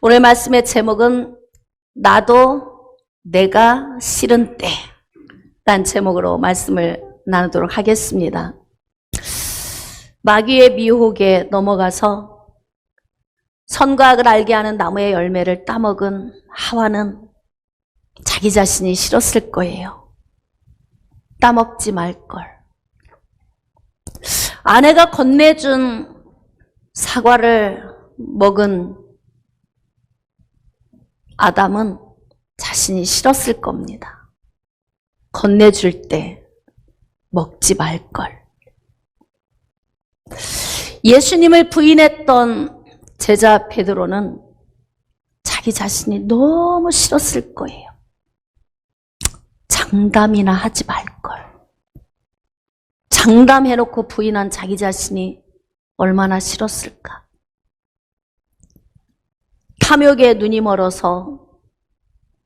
오늘 말씀의 제목은 나도 내가 싫은 때 라는 제목으로 말씀을 나누도록 하겠습니다. 마귀의 미혹에 넘어가서 선과 악을 알게 하는 나무의 열매를 따먹은 하와는 자기 자신이 싫었을 거예요. 따먹지 말걸. 아내가 건네준 사과를 먹은 아담은 자신이 싫었을 겁니다. 건네줄 때 먹지 말걸. 예수님을 부인했던 제자 베드로는 자기 자신이 너무 싫었을 거예요. 장담이나 하지 말걸. 장담해놓고 부인한 자기 자신이 얼마나 싫었을까. 탐욕에 눈이 멀어서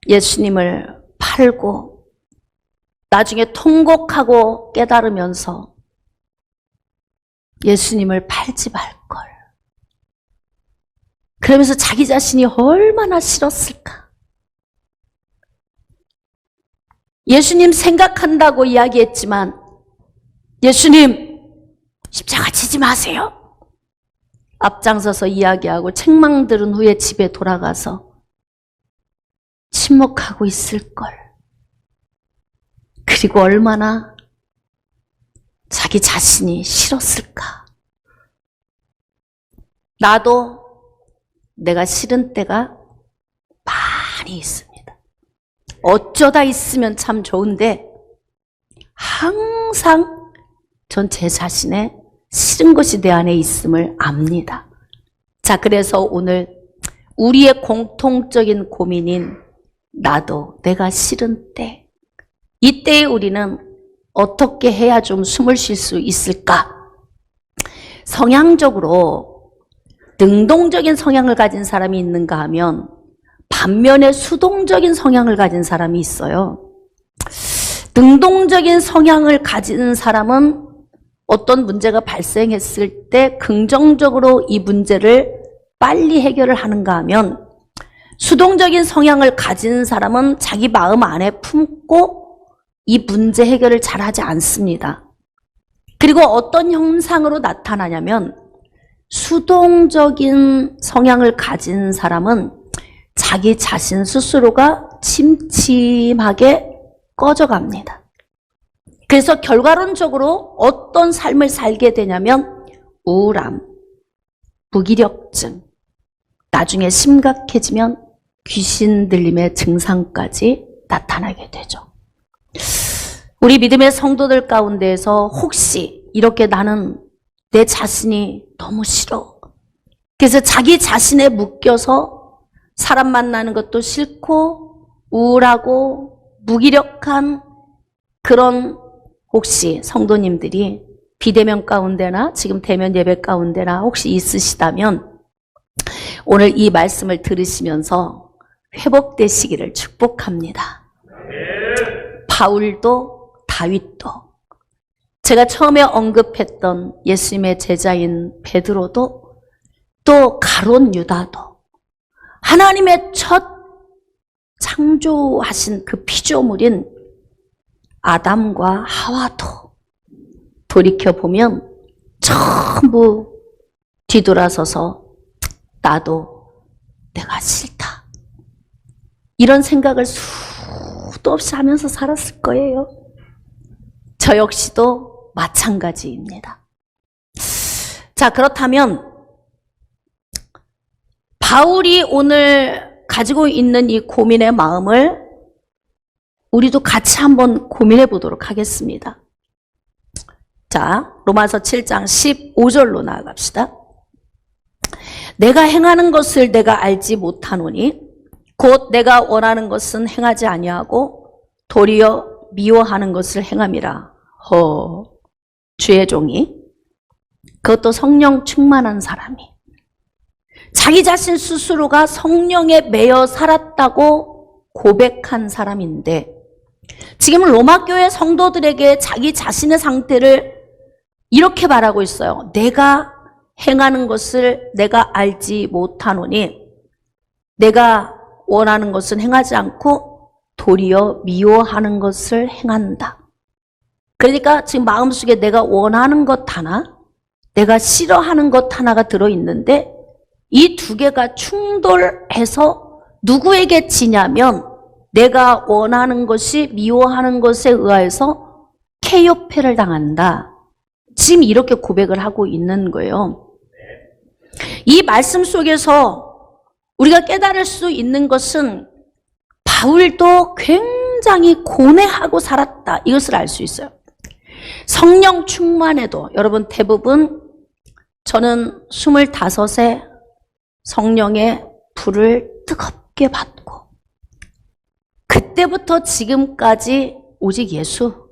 예수님을 팔고 나중에 통곡하고 깨달으면서 예수님을 팔지 말걸. 그러면서 자기 자신이 얼마나 싫었을까. 예수님 생각한다고 이야기했지만 예수님 십자가 지지 마세요. 앞장서서 이야기하고 책망 들은 후에 집에 돌아가서 침묵하고 있을걸. 그리고 얼마나 자기 자신이 싫었을까. 나도 내가 싫은 때가 많이 있습니다. 어쩌다 있으면 참 좋은데 항상 전 제 자신의 싫은 것이 내 안에 있음을 압니다. 자, 그래서 오늘 우리의 공통적인 고민인 나도 내가 싫은 때, 이때에 우리는 어떻게 해야 좀 숨을 쉴 수 있을까? 성향적으로 능동적인 성향을 가진 사람이 있는가 하면 반면에 수동적인 성향을 가진 사람이 있어요. 능동적인 성향을 가진 사람은 어떤 문제가 발생했을 때 긍정적으로 이 문제를 빨리 해결을 하는가 하면 수동적인 성향을 가진 사람은 자기 마음 안에 품고 이 문제 해결을 잘하지 않습니다. 그리고 어떤 형상으로 나타나냐면 수동적인 성향을 가진 사람은 자기 자신 스스로가 침침하게 꺼져갑니다. 그래서 결과론적으로 어떤 삶을 살게 되냐면 우울함, 무기력증, 나중에 심각해지면 귀신 들림의 증상까지 나타나게 되죠. 우리 믿음의 성도들 가운데에서 혹시 이렇게 나는 내 자신이 너무 싫어. 그래서 자기 자신에 묶여서 사람 만나는 것도 싫고 우울하고 무기력한 그런 혹시 성도님들이 비대면 가운데나 지금 대면 예배 가운데나 혹시 있으시다면 오늘 이 말씀을 들으시면서 회복되시기를 축복합니다. 바울도 다윗도 제가 처음에 언급했던 예수님의 제자인 베드로도 또 가룟 유다도 하나님의 첫 창조하신 그 피조물인 아담과 하와도 돌이켜보면 전부 뒤돌아서서 나도 내가 싫다. 이런 생각을 수도 없이 하면서 살았을 거예요. 저 역시도 마찬가지입니다. 자, 그렇다면 바울이 오늘 가지고 있는 이 고민의 마음을 우리도 같이 한번 고민해 보도록 하겠습니다. 자, 로마서 7장 15절로 나아갑시다. 내가 행하는 것을 내가 알지 못하노니 곧 내가 원하는 것은 행하지 아니하고 도리어 미워하는 것을 행함이라. 주의 종이, 그것도 성령 충만한 사람이 자기 자신 스스로가 성령에 매여 살았다고 고백한 사람인데 지금 로마교회 성도들에게 자기 자신의 상태를 이렇게 말하고 있어요. 내가 행하는 것을 내가 알지 못하노니 내가 원하는 것은 행하지 않고 도리어 미워하는 것을 행한다. 그러니까 지금 마음속에 내가 원하는 것 하나, 내가 싫어하는 것 하나가 들어있는데 이 두 개가 충돌해서 누구에게 지냐면 내가 원하는 것이 미워하는 것에 의해서 KO패를 당한다. 지금 이렇게 고백을 하고 있는 거예요. 이 말씀 속에서 우리가 깨달을 수 있는 것은 바울도 굉장히 고뇌하고 살았다. 이것을 알 수 있어요. 성령 충만해도 여러분 대부분 저는 25에 성령의 불을 뜨겁게 받고 그때부터 지금까지 오직 예수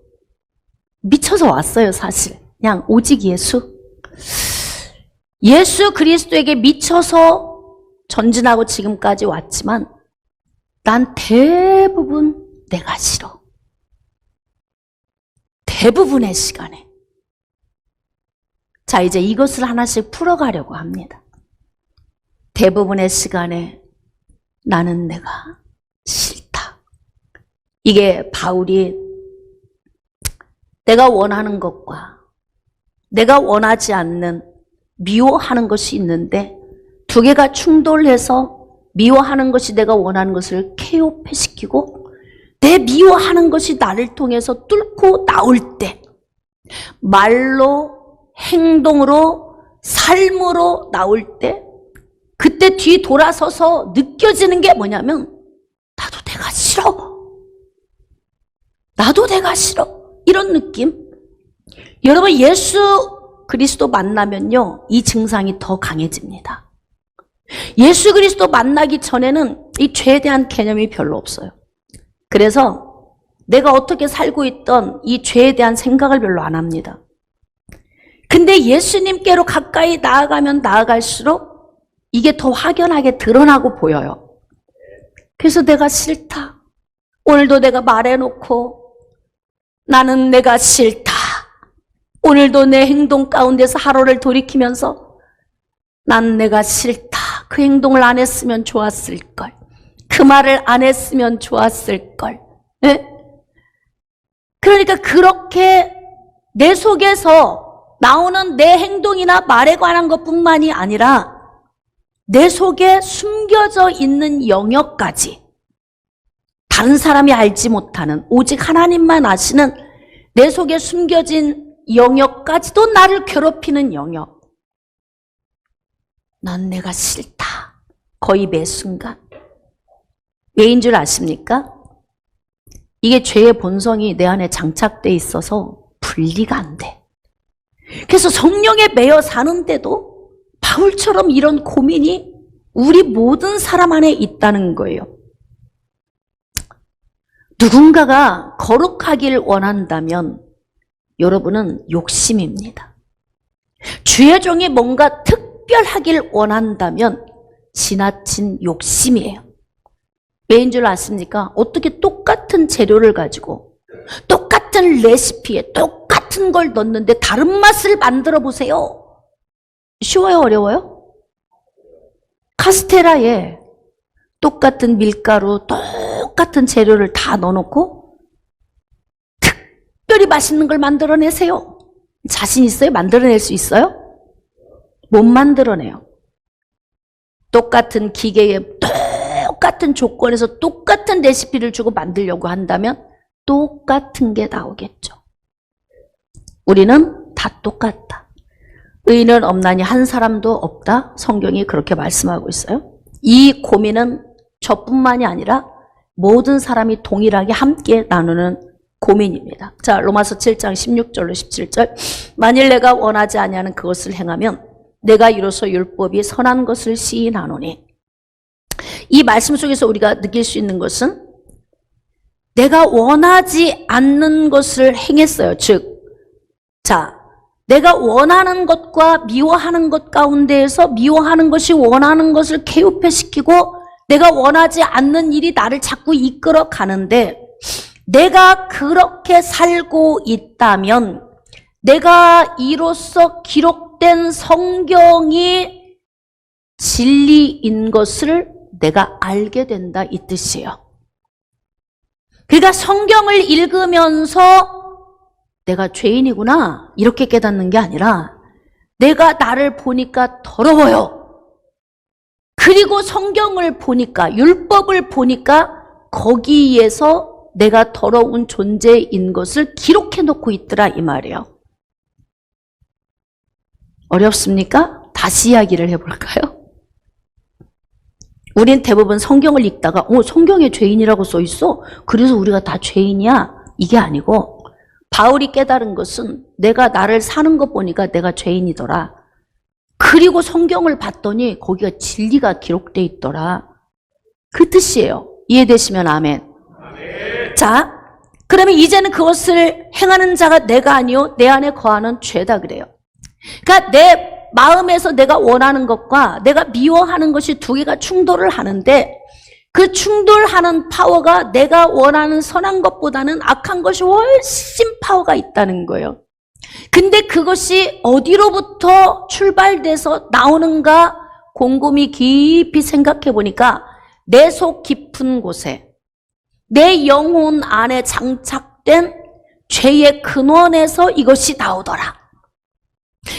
미쳐서 왔어요. 사실 그냥 오직 예수 그리스도에게 미쳐서 전진하고 지금까지 왔지만 난 대부분 내가 싫어. 대부분의 시간에. 자, 이제 이것을 하나씩 풀어가려고 합니다. 대부분의 시간에 나는 내가 싫다. 이게 바울이 내가 원하는 것과 내가 원하지 않는 미워하는 것이 있는데 두 개가 충돌해서 미워하는 것이 내가 원하는 것을 KO패시키고 내 미워하는 것이 나를 통해서 뚫고 나올 때 말로 행동으로 삶으로 나올 때 그때 뒤 돌아서서 느껴지는 게 뭐냐면 나도 내가 싫어. 나도 내가 싫어. 이런 느낌. 여러분 예수 그리스도 만나면요 이 증상이 더 강해집니다. 예수 그리스도 만나기 전에는 이 죄에 대한 개념이 별로 없어요. 그래서 내가 어떻게 살고 있던 이 죄에 대한 생각을 별로 안 합니다. 근데 예수님께로 가까이 나아가면 나아갈수록 이게 더 확연하게 드러나고 보여요. 그래서 내가 싫다. 오늘도 내가 말해놓고 나는 내가 싫다. 오늘도 내 행동 가운데서 하루를 돌이키면서 난 내가 싫다. 그 행동을 안 했으면 좋았을걸. 그 말을 안 했으면 좋았을걸. 네? 그러니까 그렇게 내 속에서 나오는 내 행동이나 말에 관한 것뿐만이 아니라 내 속에 숨겨져 있는 영역까지 다른 사람이 알지 못하는 오직 하나님만 아시는 내 속에 숨겨진 영역까지도 나를 괴롭히는 영역. 난 내가 싫다. 거의 매 순간. 왜인 줄 아십니까? 이게 죄의 본성이 내 안에 장착돼 있어서 분리가 안 돼. 그래서 성령에 매여 사는데도 바울처럼 이런 고민이 우리 모든 사람 안에 있다는 거예요. 누군가가 거룩하길 원한다면 여러분은 욕심입니다. 주의 종이 뭔가 특별하길 원한다면 지나친 욕심이에요. 왜인 줄 아십니까? 어떻게 똑같은 재료를 가지고 똑같은 레시피에 똑같은 걸 넣는데 다른 맛을 만들어 보세요. 쉬워요? 어려워요? 카스테라에 똑같은 밀가루, 똑같은 재료를 다 넣어놓고 특별히 맛있는 걸 만들어내세요. 자신 있어요? 만들어낼 수 있어요? 못 만들어내요. 똑같은 기계에 똑같은 조건에서 똑같은 레시피를 주고 만들려고 한다면 똑같은 게 나오겠죠. 우리는 다 똑같다. 의인은 없나니 한 사람도 없다. 성경이 그렇게 말씀하고 있어요. 이 고민은 저뿐만이 아니라 모든 사람이 동일하게 함께 나누는 고민입니다. 자, 로마서 7장 16절로 17절. 만일 내가 원하지 아니하는 그것을 행하면 내가 이로써 율법이 선한 것을 시인하노니. 이 말씀 속에서 우리가 느낄 수 있는 것은 내가 원하지 않는 것을 행했어요. 즉, 자, 내가 원하는 것과 미워하는 것 가운데에서 미워하는 것이 원하는 것을 개우패시키고 내가 원하지 않는 일이 나를 자꾸 이끌어 가는데 내가 그렇게 살고 있다면 내가 이로써 기록된 성경이 진리인 것을 내가 알게 된다 이 뜻이에요. 그러니까 성경을 읽으면서 내가 죄인이구나 이렇게 깨닫는 게 아니라 내가 나를 보니까 더러워요. 그리고 성경을 보니까 율법을 보니까 거기에서 내가 더러운 존재인 것을 기록해 놓고 있더라 이 말이에요. 어렵습니까? 다시 이야기를 해볼까요? 우린 대부분 성경을 읽다가 성경에 죄인이라고 써 있어? 그래서 우리가 다 죄인이야? 이게 아니고 바울이 깨달은 것은 내가 나를 사는 것 보니까 내가 죄인이더라. 그리고 성경을 봤더니 거기가 진리가 기록돼 있더라. 그 뜻이에요. 이해되시면 아멘. 아멘. 자, 그러면 이제는 그것을 행하는 자가 내가 아니요 내 안에 거하는 죄다 그래요. 그러니까 내 마음에서 내가 원하는 것과 내가 미워하는 것이 두 개가 충돌을 하는데 그 충돌하는 파워가 내가 원하는 선한 것보다는 악한 것이 훨씬 파워가 있다는 거예요. 근데 그것이 어디로부터 출발돼서 나오는가 곰곰이 깊이 생각해 보니까 내 속 깊은 곳에 내 영혼 안에 장착된 죄의 근원에서 이것이 나오더라.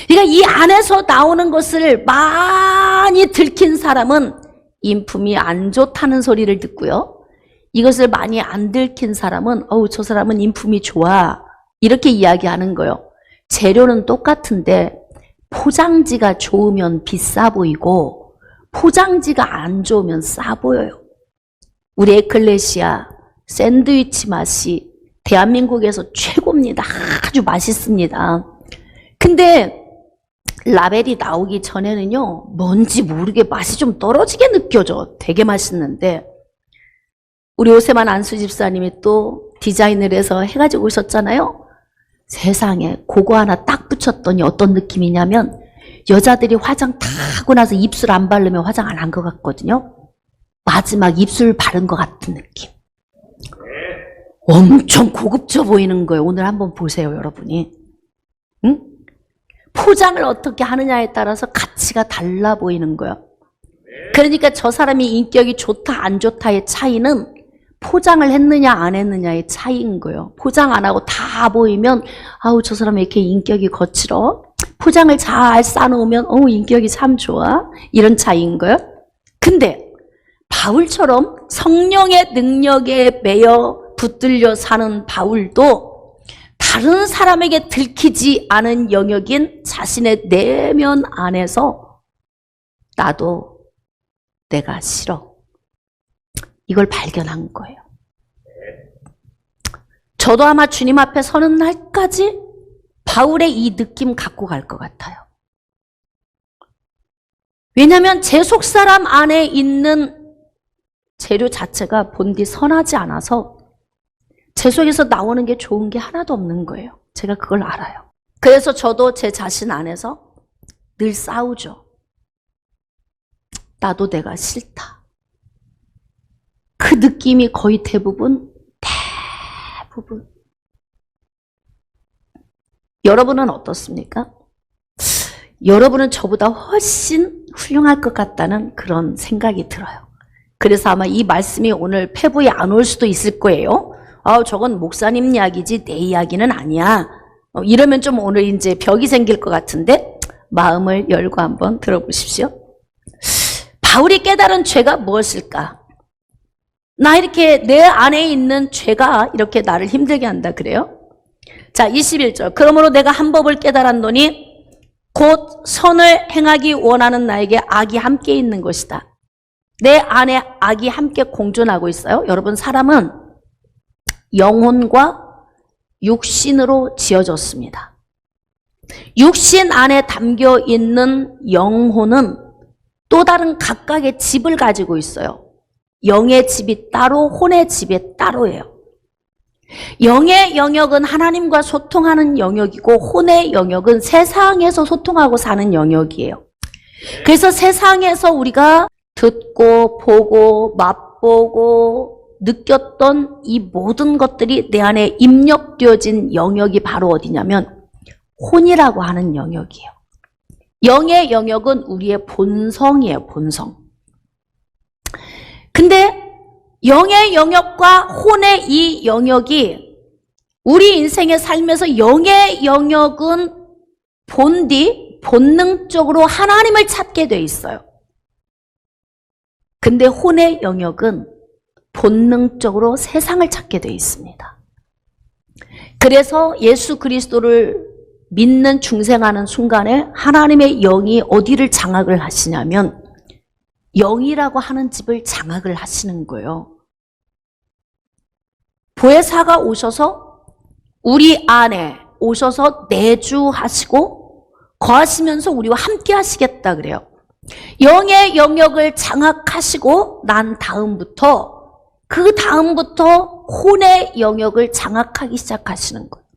그러니까 이 안에서 나오는 것을 많이 들킨 사람은 인품이 안 좋다는 소리를 듣고요. 이것을 많이 안 들킨 사람은 저 사람은 인품이 좋아 이렇게 이야기하는 거예요. 재료는 똑같은데 포장지가 좋으면 비싸 보이고 포장지가 안 좋으면 싸 보여요. 우리 에클레시아 샌드위치 맛이 대한민국에서 최고입니다. 아주 맛있습니다. 근데 라벨이 나오기 전에는요 뭔지 모르게 맛이 좀 떨어지게 느껴져. 되게 맛있는데 우리 오세만 안수 집사님이 또 디자인을 해서 해가지고 오셨잖아요. 세상에 그거 하나 딱 붙였더니 어떤 느낌이냐면 여자들이 화장 다 하고 나서 입술 안 바르면 화장 안 한 것 같거든요. 마지막 입술 바른 것 같은 느낌. 엄청 고급져 보이는 거예요. 오늘 한번 보세요 여러분이. 응? 포장을 어떻게 하느냐에 따라서 가치가 달라 보이는 거예요. 그러니까 저 사람이 인격이 좋다 안 좋다의 차이는 포장을 했느냐 안 했느냐의 차이인 거예요. 포장 안 하고 다 보이면 저 사람이 이렇게 인격이 거칠어. 포장을 잘 싸놓으면 인격이 참 좋아. 이런 차이인 거예요. 근데 바울처럼 성령의 능력에 매여 붙들려 사는 바울도 다른 사람에게 들키지 않은 영역인 자신의 내면 안에서 나도 내가 싫어. 이걸 발견한 거예요. 저도 아마 주님 앞에 서는 날까지 바울의 이 느낌 갖고 갈 것 같아요. 왜냐하면 제 속사람 안에 있는 재료 자체가 본디 선하지 않아서 제 속에서 나오는 게 좋은 게 하나도 없는 거예요. 제가 그걸 알아요. 그래서 저도 제 자신 안에서 늘 싸우죠. 나도 내가 싫다. 그 느낌이 거의 대부분. 여러분은 어떻습니까? 여러분은 저보다 훨씬 훌륭할 것 같다는 그런 생각이 들어요. 그래서 아마 이 말씀이 오늘 페북에 안 올 수도 있을 거예요. 저건 목사님 이야기지 내 이야기는 아니야. 이러면 좀 오늘 이제 벽이 생길 것 같은데 마음을 열고 한번 들어보십시오. 바울이 깨달은 죄가 무엇일까? 나 이렇게 내 안에 있는 죄가 이렇게 나를 힘들게 한다 그래요? 자, 21절. 그러므로 내가 한 법을 깨달았노니 곧 선을 행하기 원하는 나에게 악이 함께 있는 것이다. 내 안에 악이 함께 공존하고 있어요. 여러분, 사람은 영혼과 육신으로 지어졌습니다. 육신 안에 담겨 있는 영혼은 또 다른 각각의 집을 가지고 있어요. 영의 집이 따로, 혼의 집이 따로예요. 영의 영역은 하나님과 소통하는 영역이고 혼의 영역은 세상에서 소통하고 사는 영역이에요. 그래서 세상에서 우리가 듣고 보고 맛보고 느꼈던 이 모든 것들이 내 안에 입력되어진 영역이 바로 어디냐면 혼이라고 하는 영역이에요. 영의 영역은 우리의 본성이에요. 본성. 근데 영의 영역과 혼의 이 영역이 우리 인생의 삶에서 영의 영역은 본능적으로 하나님을 찾게 돼 있어요. 근데 혼의 영역은 본능적으로 세상을 찾게 돼 있습니다. 그래서 예수 그리스도를 믿는 중생하는 순간에 하나님의 영이 어디를 장악을 하시냐면 영이라고 하는 집을 장악을 하시는 거예요. 보혜사가 오셔서 우리 안에 오셔서 내주하시고 거하시면서 우리와 함께 하시겠다 그래요. 영의 영역을 장악하시고 난 그 다음부터 혼의 영역을 장악하기 시작하시는 거예요.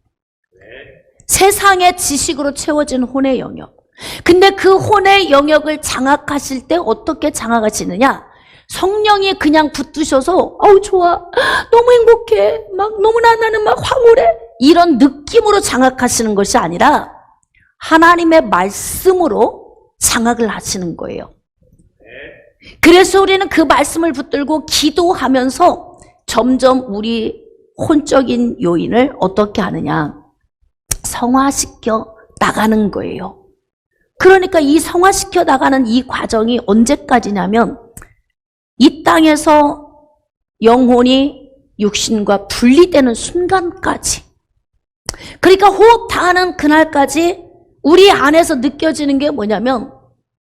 세상의 지식으로 채워진 혼의 영역. 근데 그 혼의 영역을 장악하실 때 어떻게 장악하시느냐? 성령이 그냥 붙드셔서 좋아, 너무 행복해, 막 너무나 나는 막 황홀해, 이런 느낌으로 장악하시는 것이 아니라 하나님의 말씀으로 장악을 하시는 거예요. 그래서 우리는 그 말씀을 붙들고 기도하면서 점점 우리 혼적인 요인을 어떻게 하느냐? 성화시켜 나가는 거예요. 그러니까 이 성화시켜 나가는 이 과정이 언제까지냐면 이 땅에서 영혼이 육신과 분리되는 순간까지, 그러니까 호흡다하는 그날까지 우리 안에서 느껴지는 게 뭐냐면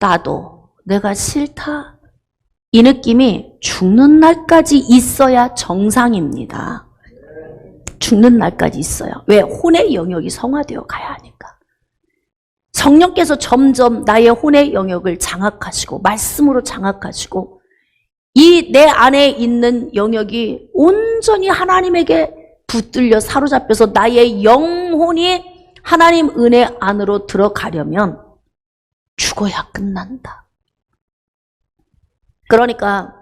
나도 내가 싫다, 이 느낌이 죽는 날까지 있어야 정상입니다. 죽는 날까지 있어요. 왜? 혼의 영역이 성화되어 가야 하니까. 성령께서 점점 나의 혼의 영역을 장악하시고 말씀으로 장악하시고 이 내 안에 있는 영역이 온전히 하나님에게 붙들려 사로잡혀서 나의 영혼이 하나님 은혜 안으로 들어가려면 죽어야 끝난다. 그러니까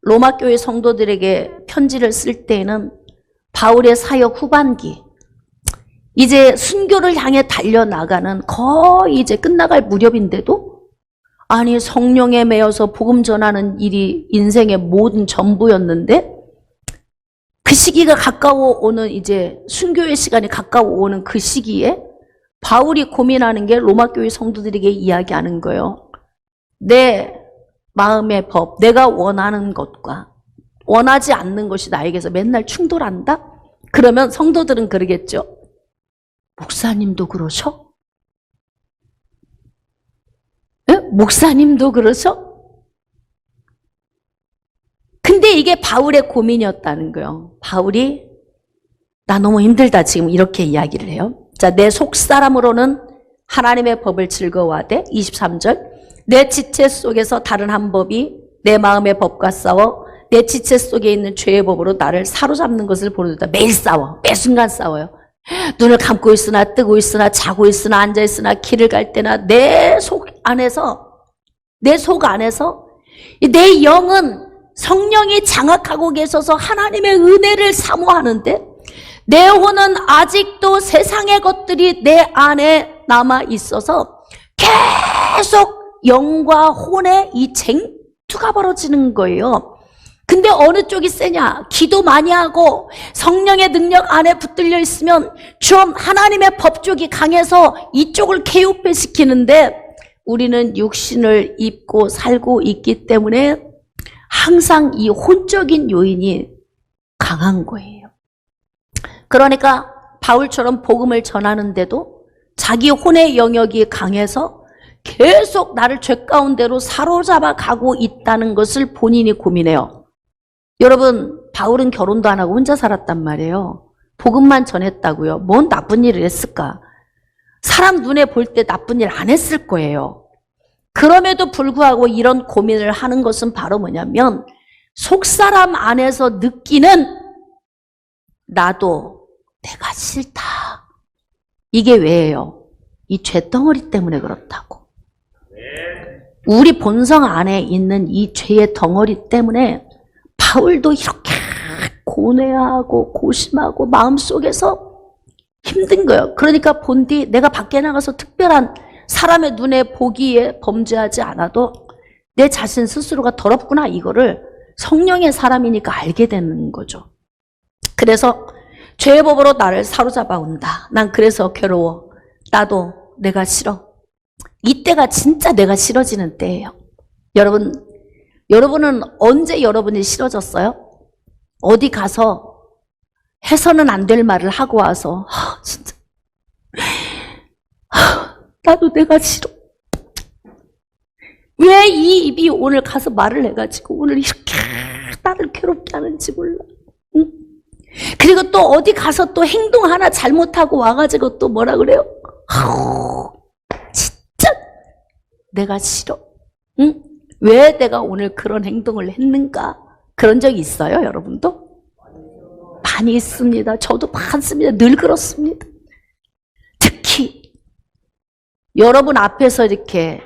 로마 교회 성도들에게 편지를 쓸 때에는 바울의 사역 후반기, 이제 순교를 향해 달려나가는 거의 이제 끝나갈 무렵인데도 아니 성령에 매여서 복음 전하는 일이 인생의 모든 전부였는데 그 시기가 가까워 오는 이제 순교의 시간이 가까워 오는 그 시기에 바울이 고민하는 게 로마 교회 성도들에게 이야기하는 거예요. 내 마음의 법, 내가 원하는 것과 원하지 않는 것이 나에게서 맨날 충돌한다? 그러면 성도들은 그러겠죠. 목사님도 그러셔? 에? 목사님도 그러셔? 근데 이게 바울의 고민이었다는 거예요. 바울이 나 너무 힘들다 지금 이렇게 이야기를 해요. 자, 내 속사람으로는 하나님의 법을 즐거워하되 23절 내 지체 속에서 다른 한 법이 내 마음의 법과 싸워 내 지체 속에 있는 죄의 법으로 나를 사로잡는 것을 보는다. 매일 싸워. 매 순간 싸워요. 눈을 감고 있으나 뜨고 있으나 자고 있으나 앉아 있으나 길을 갈 때나 내 속 안에서 내 영은 성령이 장악하고 계셔서 하나님의 은혜를 사모하는데 내 혼은 아직도 세상의 것들이 내 안에 남아 있어서 계속 영과 혼의 이 쟁투가 벌어지는 거예요. 근데 어느 쪽이 세냐? 기도 많이 하고 성령의 능력 안에 붙들려 있으면 좀 하나님의 법 쪽이 강해서 이쪽을 개요패시키는데 우리는 육신을 입고 살고 있기 때문에 항상 이 혼적인 요인이 강한 거예요. 그러니까 바울처럼 복음을 전하는데도 자기 혼의 영역이 강해서 계속 나를 죄 가운데로 사로잡아 가고 있다는 것을 본인이 고민해요. 여러분, 바울은 결혼도 안 하고 혼자 살았단 말이에요. 복음만 전했다고요. 뭔 나쁜 일을 했을까? 사람 눈에 볼 때 나쁜 일 안 했을 거예요. 그럼에도 불구하고 이런 고민을 하는 것은 바로 뭐냐면 속사람 안에서 느끼는 나도 내가 싫다. 이게 왜예요? 이 죄덩어리 때문에 그렇다고. 우리 본성 안에 있는 이 죄의 덩어리 때문에 바울도 이렇게 고뇌하고 고심하고 마음속에서 힘든 거예요. 그러니까 본디 내가 밖에 나가서 특별한 사람의 눈에 보기에 범죄하지 않아도 내 자신 스스로가 더럽구나 이거를 성령의 사람이니까 알게 되는 거죠. 그래서 죄의 법으로 나를 사로잡아 온다. 난 그래서 괴로워. 나도 내가 싫어. 이때가 진짜 내가 싫어지는 때예요. 여러분은 언제 여러분이 싫어졌어요? 어디 가서 해서는 안 될 말을 하고 와서 진짜 나도 내가 싫어. 왜 이 입이 오늘 가서 말을 해가지고 오늘 이렇게 나를 괴롭게 하는지 몰라. 응? 그리고 또 어디 가서 또 행동 하나 잘못하고 와가지고 또 뭐라 그래요? 진짜 내가 싫어. 응? 왜 내가 오늘 그런 행동을 했는가? 그런 적이 있어요, 여러분도? 많이 있습니다. 저도 많습니다. 늘 그렇습니다. 특히 여러분 앞에서 이렇게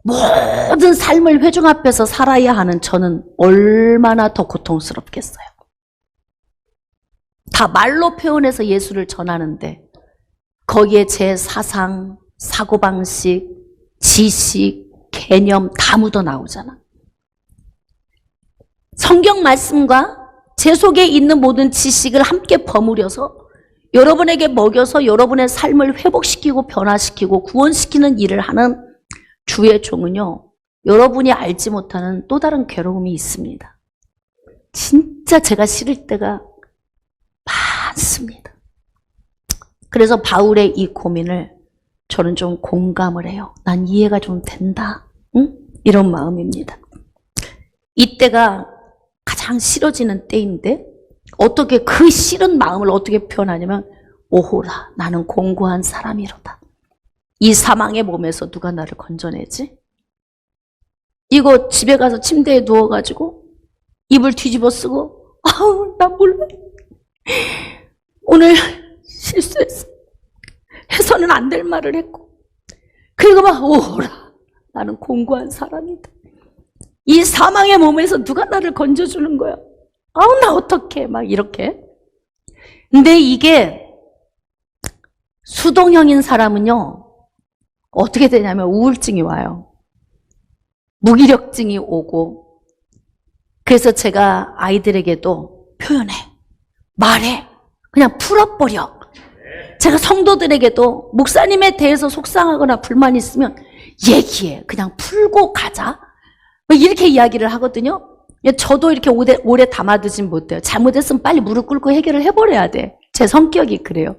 모든 삶을 회중 앞에서 살아야 하는 저는 얼마나 더 고통스럽겠어요. 다 말로 표현해서 예수를 전하는데 거기에 제 사상, 사고방식, 지식, 개념 다 묻어 나오잖아. 성경 말씀과 제 속에 있는 모든 지식을 함께 버무려서 여러분에게 먹여서 여러분의 삶을 회복시키고 변화시키고 구원시키는 일을 하는 주의 종은요, 여러분이 알지 못하는 또 다른 괴로움이 있습니다. 진짜 제가 싫을 때가 많습니다. 그래서 바울의 이 고민을 저는 좀 공감을 해요. 난 이해가 좀 된다. 응? 이런 마음입니다. 이때가 가장 싫어지는 때인데 어떻게 그 싫은 마음을 어떻게 표현하냐면 오호라 나는 공고한 사람이로다. 이 사망의 몸에서 누가 나를 건져내지? 이거 집에 가서 침대에 누워가지고 이불 뒤집어 쓰고 아우 나 몰라. 오늘 실수했어. 해서는 안 될 말을 했고 그리고 막 오호라 나는 공고한 사람이다. 이 사망의 몸에서 누가 나를 건져주는 거야. 아우 나 어떡해 막 이렇게. 근데 이게 수동형인 사람은요 어떻게 되냐면 우울증이 와요. 무기력증이 오고. 그래서 제가 아이들에게도 표현해, 말해, 그냥 풀어버려. 제가 성도들에게도 목사님에 대해서 속상하거나 불만 있으면 얘기해. 그냥 풀고 가자. 이렇게 이야기를 하거든요. 저도 이렇게 오래 담아두진 못해요. 잘못했으면 빨리 무릎 꿇고 해결을 해버려야 돼. 제 성격이 그래요.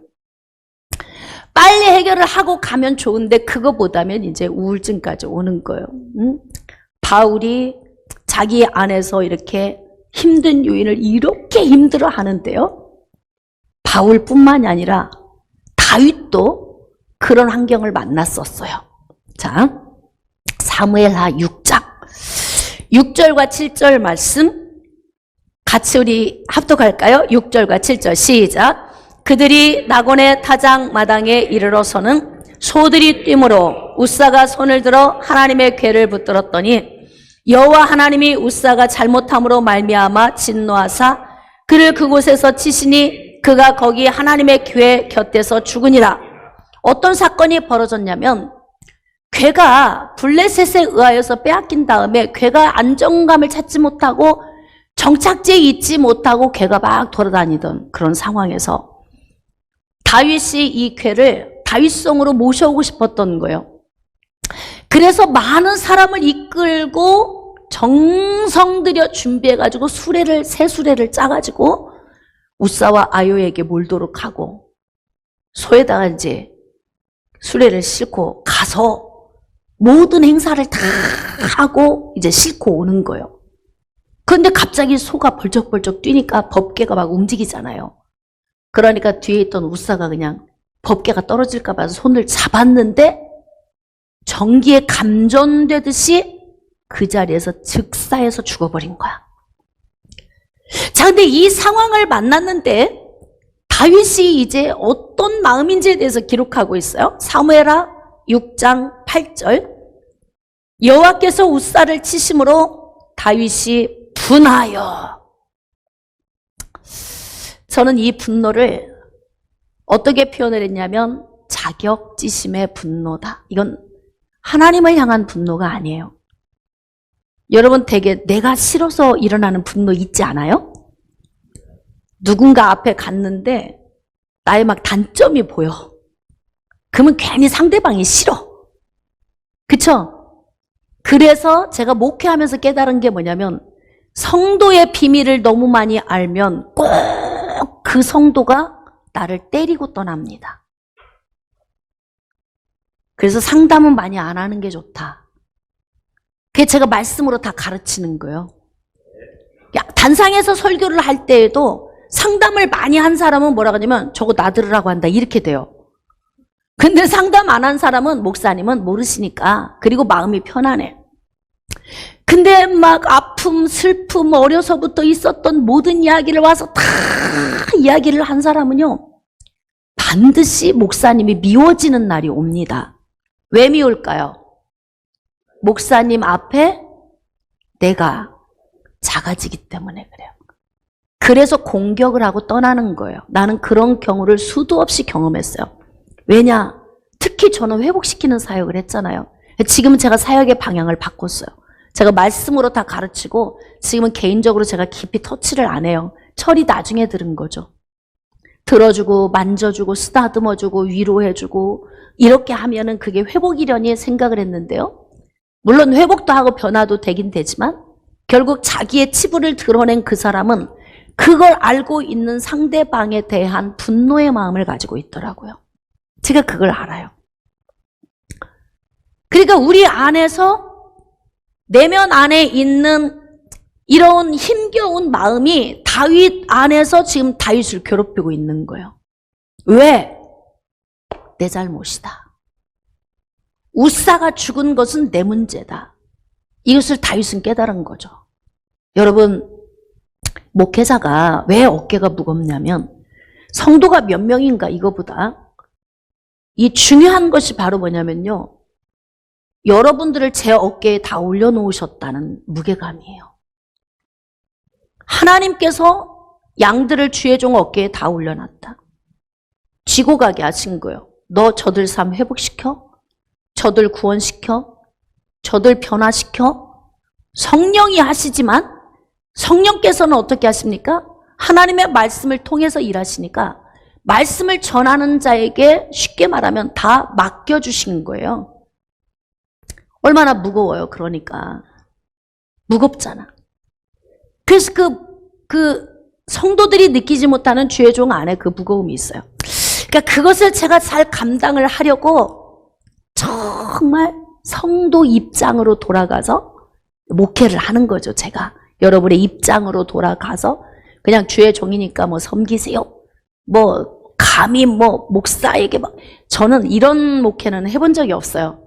빨리 해결을 하고 가면 좋은데 그거보다는 이제 우울증까지 오는 거예요. 응? 바울이 자기 안에서 이렇게 힘든 요인을 이렇게 힘들어 하는데요. 바울뿐만이 아니라 다윗도 그런 환경을 만났었어요. 자, 사무엘하 6장 6절과 7절 말씀 같이 우리 합독할까요? 6절과 7절 시작. 그들이 나곤의 타작 마당에 이르러서는 소들이 뛰므로 우사가 손을 들어 하나님의 궤를 붙들었더니 여호와 하나님이 우사가 잘못함으로 말미암아 진노하사 그를 그곳에서 치시니 그가 거기 하나님의 궤 곁에서 죽으니라. 어떤 사건이 벌어졌냐면 궤가 블레셋에 의하여서 빼앗긴 다음에 궤가 안정감을 찾지 못하고 정착지에 있지 못하고 궤가 막 돌아다니던 그런 상황에서 다윗이 이 궤를 다윗성으로 모셔오고 싶었던 거예요. 그래서 많은 사람을 이끌고 정성 들여 준비해가지고 새 수레를 짜가지고 우사와 아요에게 몰도록 하고 소에다가 이제 수레를 싣고 가서 모든 행사를 다 하고 이제 싣고 오는 거예요. 그런데 갑자기 소가 벌쩍벌쩍 뛰니까 법궤가 막 움직이잖아요. 그러니까 뒤에 있던 우사가 그냥 법궤가 떨어질까 봐서 손을 잡았는데 전기에 감전되듯이 그 자리에서 즉사해서 죽어버린 거야. 자, 근데 이 상황을 만났는데 다윗이 이제 어떤 마음인지에 대해서 기록하고 있어요. 사무엘하 6장 8절. 여호와께서 우사를 치심으로 다윗이 분하여. 저는 이 분노를 어떻게 표현을 했냐면 자격지심의 분노다. 이건 하나님을 향한 분노가 아니에요. 여러분 되게 내가 싫어서 일어나는 분노 있지 않아요? 누군가 앞에 갔는데 나의 막 단점이 보여. 그러면 괜히 상대방이 싫어. 그쵸? 그래서 제가 목회하면서 깨달은 게 뭐냐면 성도의 비밀을 너무 많이 알면 꼭 그 성도가 나를 때리고 떠납니다. 그래서 상담은 많이 안 하는 게 좋다. 그게 제가 말씀으로 다 가르치는 거예요. 단상에서 설교를 할 때에도 상담을 많이 한 사람은 뭐라 그러냐면 저거 나 들으라고 한다 이렇게 돼요. 근데 상담 안 한 사람은 목사님은 모르시니까 그리고 마음이 편안해. 근데 막 아픔, 슬픔, 어려서부터 있었던 모든 이야기를 와서 다 이야기를 한 사람은요 반드시 목사님이 미워지는 날이 옵니다. 왜 미울까요? 목사님 앞에 내가 작아지기 때문에 그래요. 그래서 공격을 하고 떠나는 거예요. 나는 그런 경우를 수도 없이 경험했어요. 왜냐? 특히 저는 회복시키는 사역을 했잖아요. 지금은 제가 사역의 방향을 바꿨어요. 제가 말씀으로 다 가르치고 지금은 개인적으로 제가 깊이 터치를 안 해요. 철이 나중에 들은 거죠. 들어주고 만져주고 쓰다듬어주고 위로해주고 이렇게 하면은 그게 회복이려니 생각을 했는데요. 물론 회복도 하고 변화도 되긴 되지만 결국 자기의 치부를 드러낸 그 사람은 그걸 알고 있는 상대방에 대한 분노의 마음을 가지고 있더라고요. 제가 그걸 알아요. 그러니까 우리 안에서 내면 안에 있는 이런 힘겨운 마음이 다윗 안에서 지금 다윗을 괴롭히고 있는 거예요. 왜? 내 잘못이다. 우사가 죽은 것은 내 문제다. 이것을 다윗은 깨달은 거죠. 여러분, 목회자가 왜 어깨가 무겁냐면 성도가 몇 명인가 이거보다 이 중요한 것이 바로 뭐냐면요. 여러분들을 제 어깨에 다 올려놓으셨다는 무게감이에요. 하나님께서 양들을 주의 종 어깨에 다 올려놨다. 지고 가게 하신 거예요. 너 저들 삶 회복시켜? 저들 구원시켜? 저들 변화시켜? 성령이 하시지만 성령께서는 어떻게 하십니까? 하나님의 말씀을 통해서 일하시니까 말씀을 전하는 자에게 쉽게 말하면 다 맡겨주신 거예요. 얼마나 무거워요. 그러니까 무겁잖아. 그래서 그 성도들이 느끼지 못하는 주의 종 안에 그 무거움이 있어요. 그러니까 그것을 제가 잘 감당을 하려고 정말 성도 입장으로 돌아가서 목회를 하는 거죠. 제가 여러분의 입장으로 돌아가서 그냥 주의 종이니까 뭐 섬기세요. 뭐 감히 뭐 목사에게 막 저는 이런 목회는 해본 적이 없어요.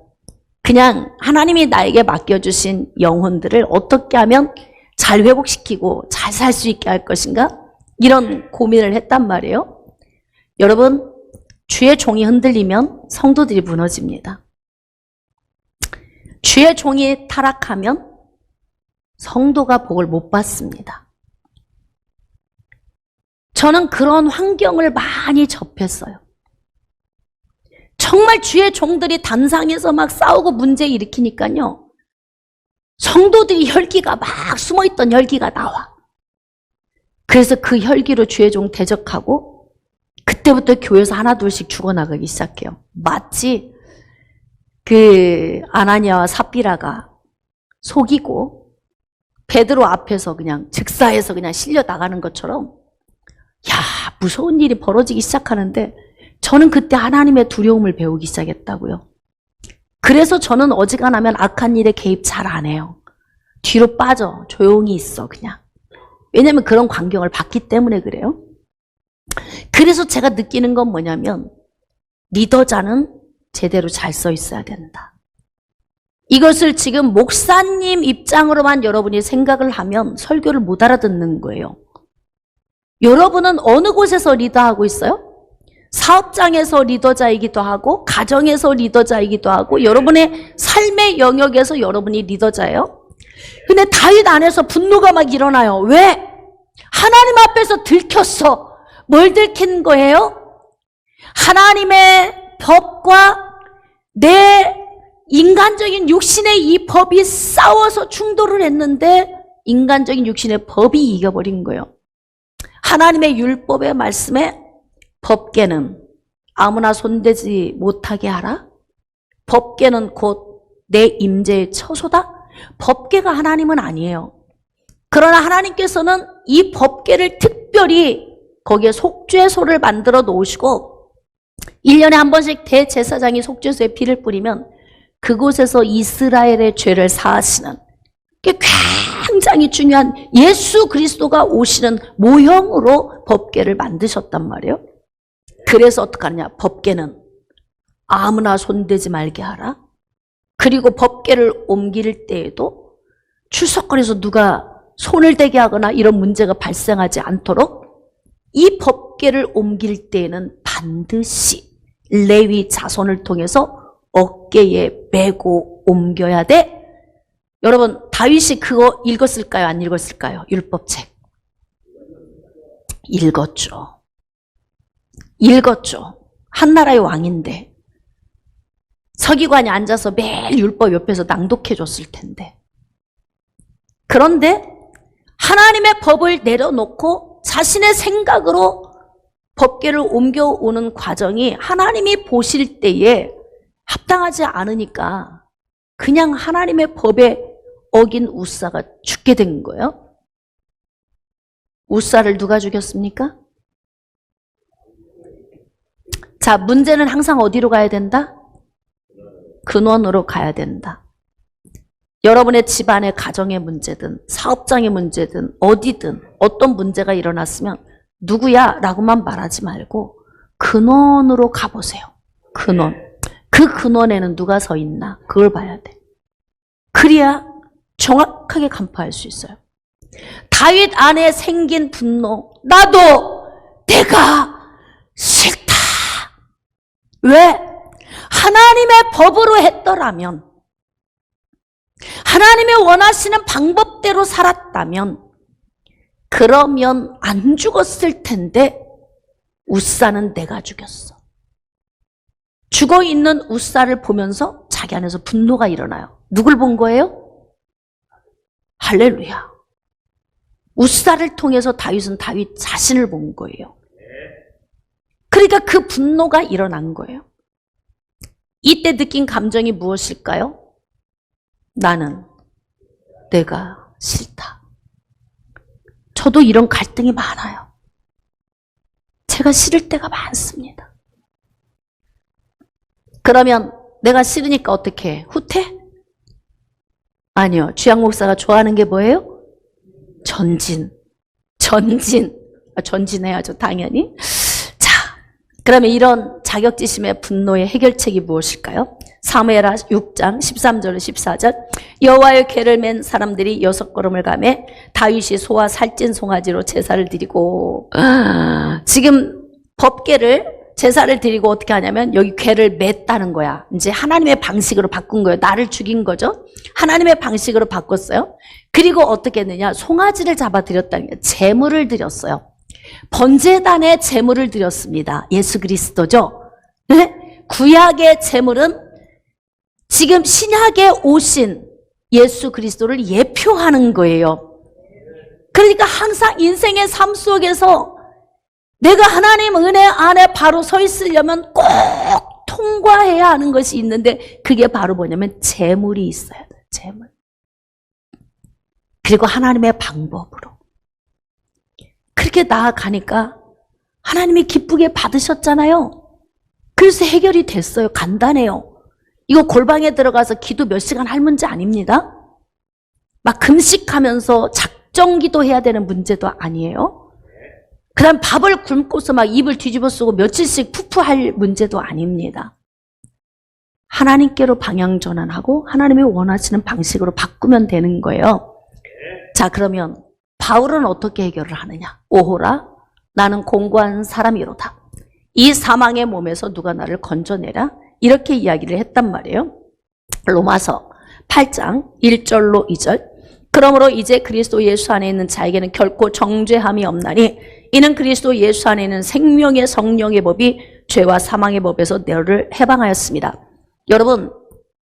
그냥 하나님이 나에게 맡겨주신 영혼들을 어떻게 하면 잘 회복시키고 잘 살 수 있게 할 것인가? 이런 고민을 했단 말이에요. 여러분, 주의 종이 흔들리면 성도들이 무너집니다. 주의 종이 타락하면 성도가 복을 못 받습니다. 저는 그런 환경을 많이 접했어요. 정말 주의 종들이 단상에서 막 싸우고 문제 일으키니까요. 성도들이 혈기가 막 숨어있던 혈기가 나와. 그래서 그 혈기로 주의 종 대적하고 그때부터 교회에서 하나둘씩 죽어나가기 시작해요. 마치 그 아나니아와 삽비라가 속이고 베드로 앞에서 그냥 즉사해서 그냥 실려 나가는 것처럼 야, 무서운 일이 벌어지기 시작하는데 저는 그때 하나님의 두려움을 배우기 시작했다고요. 그래서 저는 어지간하면 악한 일에 개입 잘 안 해요. 뒤로 빠져. 조용히 있어 그냥. 왜냐하면 그런 광경을 봤기 때문에 그래요. 그래서 제가 느끼는 건 뭐냐면 리더자는 제대로 잘 써 있어야 된다. 이것을 지금 목사님 입장으로만 여러분이 생각을 하면 설교를 못 알아듣는 거예요. 여러분은 어느 곳에서 리더하고 있어요? 사업장에서 리더자이기도 하고 가정에서 리더자이기도 하고 여러분의 삶의 영역에서 여러분이 리더자예요. 근데 다윗 안에서 분노가 막 일어나요. 왜? 하나님 앞에서 들켰어. 뭘 들킨 거예요? 하나님의 법과 내 인간적인 육신의 이 법이 싸워서 충돌을 했는데 인간적인 육신의 법이 이겨버린 거예요. 하나님의 율법의 말씀에 법궤는 아무나 손대지 못하게 하라. 법궤는 곧 내 임재의 처소다. 법궤가 하나님은 아니에요. 그러나 하나님께서는 이 법궤를 특별히 거기에 속죄소를 만들어 놓으시고 1년에 한 번씩 대제사장이 속죄소에 피를 뿌리면 그곳에서 이스라엘의 죄를 사하시는, 게 굉장히 중요한 예수 그리스도가 오시는 모형으로 법궤를 만드셨단 말이에요. 그래서 어떡하느냐? 법궤는 아무나 손대지 말게 하라. 그리고 법궤를 옮길 때에도 출석거리에서 누가 손을 대게 하거나 이런 문제가 발생하지 않도록 이 법궤를 옮길 때에는 반드시 레위 자손을 통해서 어깨에 메고 옮겨야 돼. 여러분, 다윗이 그거 읽었을까요? 안 읽었을까요? 율법책. 읽었죠. 읽었죠. 한나라의 왕인데 서기관이 앉아서 매일 율법 옆에서 낭독해 줬을 텐데. 그런데 하나님의 법을 내려놓고 자신의 생각으로 법궤를 옮겨오는 과정이 하나님이 보실 때에 합당하지 않으니까 그냥 하나님의 법에 어긴 우사가 죽게 된 거예요. 우사를 누가 죽였습니까? 자, 문제는 항상 어디로 가야 된다? 근원으로 가야 된다. 여러분의 집안의 가정의 문제든 사업장의 문제든 어디든 어떤 문제가 일어났으면 누구야? 라고만 말하지 말고 근원으로 가보세요. 근원. 그 근원에는 누가 서 있나? 그걸 봐야 돼. 그래야 정확하게 간파할 수 있어요. 다윗 안에 생긴 분노, 나도 내가 싫다. 왜? 하나님의 법으로 했더라면, 하나님의 원하시는 방법대로 살았다면 그러면 안 죽었을 텐데 우사는 내가 죽였어. 죽어있는 우사를 보면서 자기 안에서 분노가 일어나요. 누굴 본 거예요? 할렐루야. 우사를 통해서 다윗은 다윗 자신을 본 거예요. 그러니까 그 분노가 일어난 거예요. 이때 느낀 감정이 무엇일까요? 나는 내가 싫다. 저도 이런 갈등이 많아요. 제가 싫을 때가 많습니다. 그러면 내가 싫으니까 어떻게 해? 후퇴? 아니요. 주양 목사가 좋아하는 게 뭐예요? 전진. 전진해야죠, 당연히. 자, 그러면 이런 자격지심의 분노의 해결책이 무엇일까요? 사무엘하 6장 13절 14절 여호와의 궤를 맨 사람들이 6걸음을 가매 다윗이 소와 살찐 송아지로 제사를 드리고, 지금 법궤를 제사를 드리고 어떻게 하냐면 여기 궤를 맸다는 거야. 이제 하나님의 방식으로 바꾼 거예요. 나를 죽인 거죠. 하나님의 방식으로 바꿨어요. 그리고 어떻게 했느냐? 송아지를 잡아 드렸다는 거예요. 제물을 드렸어요. 번제단에 제물을 드렸습니다. 예수 그리스도죠. 네? 구약의 제물은 지금 신약에 오신 예수 그리스도를 예표하는 거예요. 그러니까 항상 인생의 삶 속에서 내가 하나님 은혜 안에 바로 서 있으려면 꼭 통과해야 하는 것이 있는데 그게 바로 뭐냐면 제물이 있어야 돼요. 제물. 그리고 하나님의 방법으로. 그렇게 나아가니까 하나님이 기쁘게 받으셨잖아요. 그래서 해결이 됐어요. 간단해요. 이거 골방에 들어가서 기도 몇 시간 할 문제 아닙니다. 막 금식하면서 작정기도 해야 되는 문제도 아니에요. 그 다음 밥을 굶고서 막 입을 뒤집어 쓰고 며칠씩 푸푸할 문제도 아닙니다. 하나님께로 방향 전환하고 하나님이 원하시는 방식으로 바꾸면 되는 거예요. 자, 그러면 바울은 어떻게 해결을 하느냐? 오호라, 나는 공고한 사람이로다. 이 사망의 몸에서 누가 나를 건져내라? 이렇게 이야기를 했단 말이에요. 로마서 8장 1절로 2절. 그러므로 이제 그리스도 예수 안에 있는 자에게는 결코 정죄함이 없나니 이는 그리스도 예수 안에 있는 생명의 성령의 법이 죄와 사망의 법에서 너를 해방하였습니다. 여러분,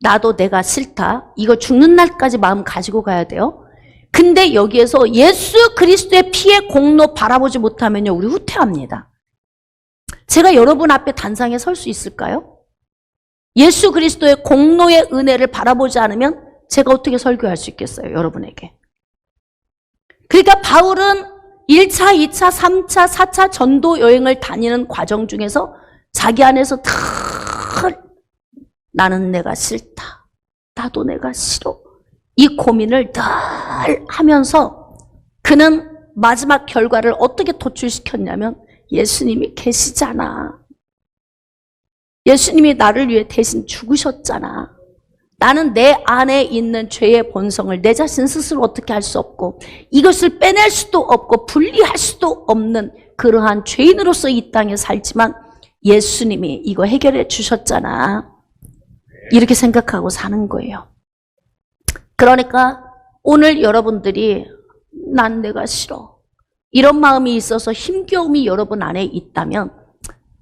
나도 내가 싫다. 이거 죽는 날까지 마음 가지고 가야 돼요. 근데 여기에서 예수 그리스도의 피의 공로 바라보지 못하면요, 우리 후퇴합니다. 제가 여러분 앞에 단상에 설 수 있을까요? 예수 그리스도의 공로의 은혜를 바라보지 않으면 제가 어떻게 설교할 수 있겠어요, 여러분에게. 그러니까 바울은 1차, 2차, 3차, 4차 전도 여행을 다니는 과정 중에서 자기 안에서 다 나는 내가 싫다. 나도 내가 싫어. 이 고민을 늘 하면서 그는 마지막 결과를 어떻게 도출시켰냐면 예수님이 계시잖아. 예수님이 나를 위해 대신 죽으셨잖아. 나는 내 안에 있는 죄의 본성을 내 자신 스스로 어떻게 할 수 없고 이것을 빼낼 수도 없고 분리할 수도 없는 그러한 죄인으로서 이 땅에 살지만 예수님이 이거 해결해 주셨잖아. 이렇게 생각하고 사는 거예요. 그러니까 오늘 여러분들이 난 내가 싫어. 이런 마음이 있어서 힘겨움이 여러분 안에 있다면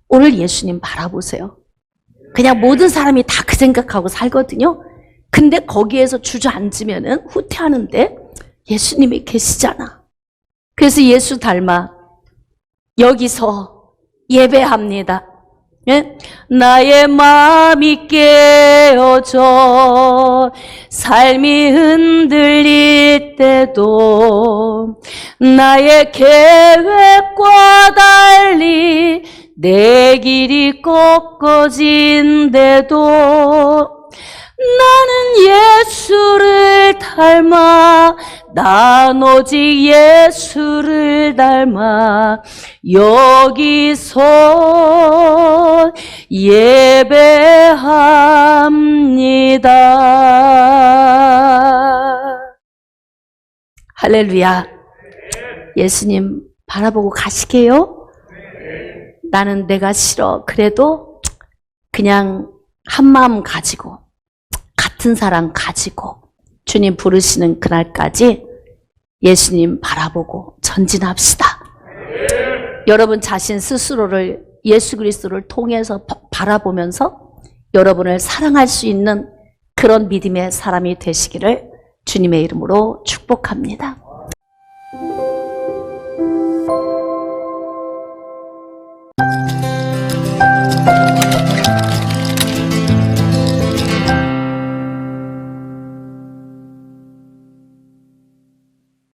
오늘 예수님 바라보세요. 그냥 모든 사람이 다 그 생각하고 살거든요. 근데 거기에서 주저앉으면은 후퇴하는데 예수님이 계시잖아. 그래서 예수 닮아 여기서 예배합니다. 예? 나의 마음이 깨어져 삶이 흔들릴 때도 나의 계획과 달리 내 길이 꺾어진데도 나는 예수를 닮아 난 오직 예수를 닮아 여기서 예배합니다. 할렐루야. 예수님 바라보고 가시게요? 나는 내가 싫어. 그래도 그냥 한마음 가지고 같은 사랑 가지고 주님 부르시는 그날까지 예수님 바라보고 전진합시다. 여러분 자신 스스로를 예수 그리스도를 통해서 바라보면서 여러분을 사랑할 수 있는 그런 믿음의 사람이 되시기를 주님의 이름으로 축복합니다.